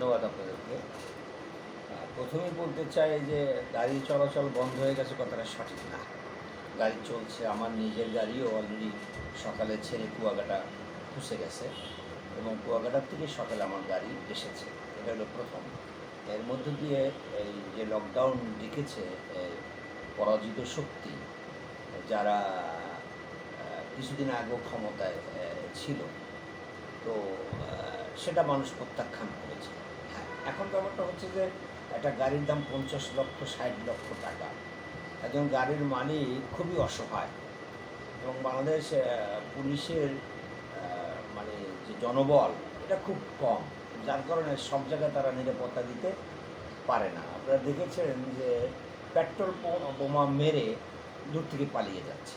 ধন্যবাদ আপনাদেরকে। প্রথমেই বলতে চাই যে গাড়ি চলাচল বন্ধ হয়ে গেছে কথাটা সঠিক না। গাড়ি চলছে, আমার নিজের গাড়িও অলরেডি সকালে ছেড়ে কুয়াকাটা পুষে গেছে এবং কুয়াকাটার থেকে সকালে আমার গাড়ি এসেছে। এটা হলো প্রথম। এর মধ্য দিয়ে এই যে লকডাউন ডেকেছে পরাজিত শক্তি, যারা কিছুদিন আগেও ক্ষমতায় ছিল, তো সেটা মানুষ প্রত্যাখ্যান করেছে। হ্যাঁ, এখন ব্যাপারটা হচ্ছে যে একটা গাড়ির দাম 50 লক্ষ 60 লক্ষ টাকা। একজন গাড়ির মালিক খুবই অসহায় এবং বাংলাদেশ পুলিশের মানে যে জনবল এটা খুব কম, যার কারণে সব জায়গায় তারা নিরাপত্তা দিতে পারে না। আপনারা দেখেছেন যে পেট্রোল বোমা মেরে দূর থেকে পালিয়ে যাচ্ছে।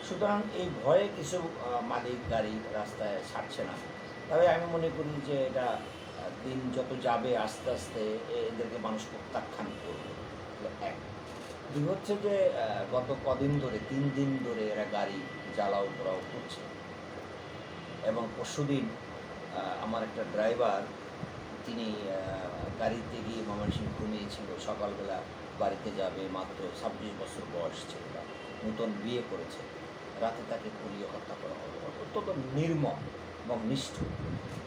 সুতরাং এই ভয়ে কিছু মালিক গাড়ি রাস্তায় ছাড়ছে না। তবে আমি মনে করি যে এটা দিন যত যাবে আস্তে আস্তে এদেরকে মানুষ প্রত্যাখ্যান করবে। এক দুই হচ্ছে যে গত কদিন ধরে 3 দিন ধরে এরা গাড়ি জ্বালাও পোড়াও করছে এবং পরশুদিন আমার একটা ড্রাইভার, তিনি গাড়িতে গিয়ে ময়মনসিংহ ঘুমিয়েছিল, সকালবেলা বাড়িতে যাবে, মাত্র 26 বছর বয়স ছিল, নতুন বিয়ে করেছে, রাতে তাকে পুড়িয়ে হত্যা করা হলো। অত্যন্ত নির্মম এবং নিষ্ঠুর।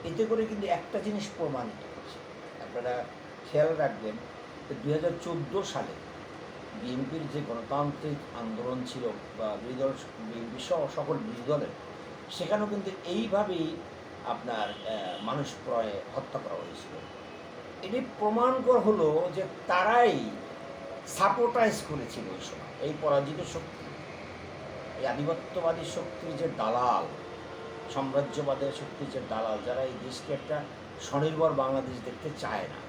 এতে করে কিন্তু একটা জিনিস প্রমাণিত হচ্ছে, আপনারা খেয়াল রাখবেন যে 2014 সালে বিএনপির যে গণতান্ত্রিক আন্দোলন ছিল বা বিরোধী দল, বিএনপি সহ সকল বিরোধী দলের, সেখানেও কিন্তু এইভাবেই আপনার মানুষ প্রায় হত্যা করা হয়েছিল। এটি প্রমাণ করা হলো যে তারাই সাপোর্টাইজ করেছিল ওই সময় এই পরাজিত শক্তি, এই আধিপত্যবাদী শক্তির যে দালাল, সাম্রাজ্যবাদের শক্তির যে দালাল, যারা এই দেশকে একটা স্বনির্ভর বাংলাদেশ দেখতে চায় না,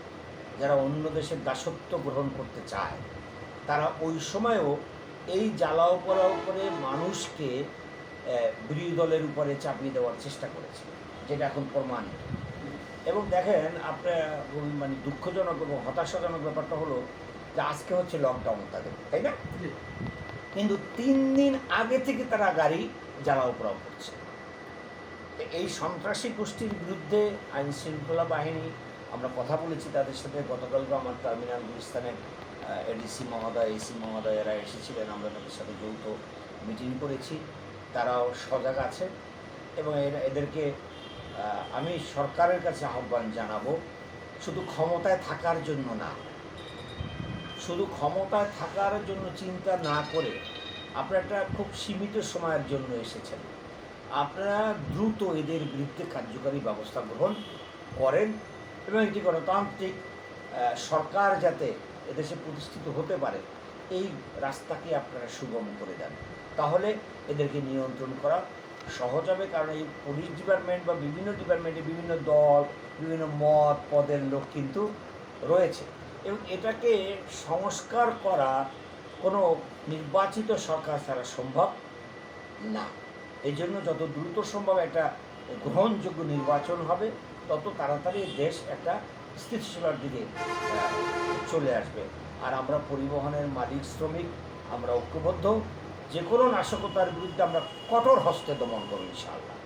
যারা অন্য দেশের দাসত্ব গ্রহণ করতে চায়, তারা ওই সময়ও এই জ্বালাও পোড়াও করে মানুষকে বিরোধী দলের উপরে চাপিয়ে দেওয়ার চেষ্টা করেছে, যেটা এখন প্রমাণিত। এবং দেখেন আপনার মানে দুঃখজনক এবং হতাশাজনক ব্যাপারটা হলো যে আজকে হচ্ছে লকডাউন তাদের, তাই না? কিন্তু 3 দিন আগে থেকে তারা গাড়ি জ্বালাও পোড়াও করছে। এই সন্ত্রাসী গোষ্ঠীর বিরুদ্ধে আইন শৃঙ্খলা বাহিনী, আমরা কথা বলেছি তাদের সাথে, গতকালকে আমার টার্মিনাল গুলিস্তানের এডিসি মহোদয়, এসি মহোদয় এরা এসেছিলেন, আমরা তাদের সাথে যৌথ মিটিং করেছি, তারাও সজাগ আছে এবং এদেরকে আমি সরকারের কাছে আহ্বান জানাবো, শুধু ক্ষমতায় থাকার জন্য না, শুধু ক্ষমতায় থাকার জন্য চিন্তা না করে আপনারা একটা খুব সীমিত সময়ের জন্য এসেছেন, আপনারা দ্রুত এদের বিরুদ্ধে কার্যকরী ব্যবস্থা গ্রহণ করেন এবং একটি গণতান্ত্রিক সরকার যাতে এদেশে প্রতিষ্ঠিত হতে পারে এই রাস্তাকে আপনারা সুগম করে দেন, তাহলে এদেরকে নিয়ন্ত্রণ করা সহজ হবে। কারণ এই পুলিশ ডিপার্টমেন্ট বা বিভিন্ন ডিপার্টমেন্টে বিভিন্ন দল, বিভিন্ন মত পদের লোক কিন্তু রয়েছে এবং এটাকে সংস্কার করা কোনো নির্বাচিত সরকার ছাড়া সম্ভব না। এই জন্য যত দ্রুত সম্ভব একটা গ্রহণযোগ্য নির্বাচন হবে, তত তাড়াতাড়ি দেশ একটা স্থিতিশীলতার দিকে চলে আসবে। আর আমরা পরিবহনের মালিক শ্রমিক, আমরা ঐক্যবদ্ধ, যে কোনো নাশকতার বিরুদ্ধে আমরা কঠোর হস্তে দমন করব ইনশাআল্লাহ।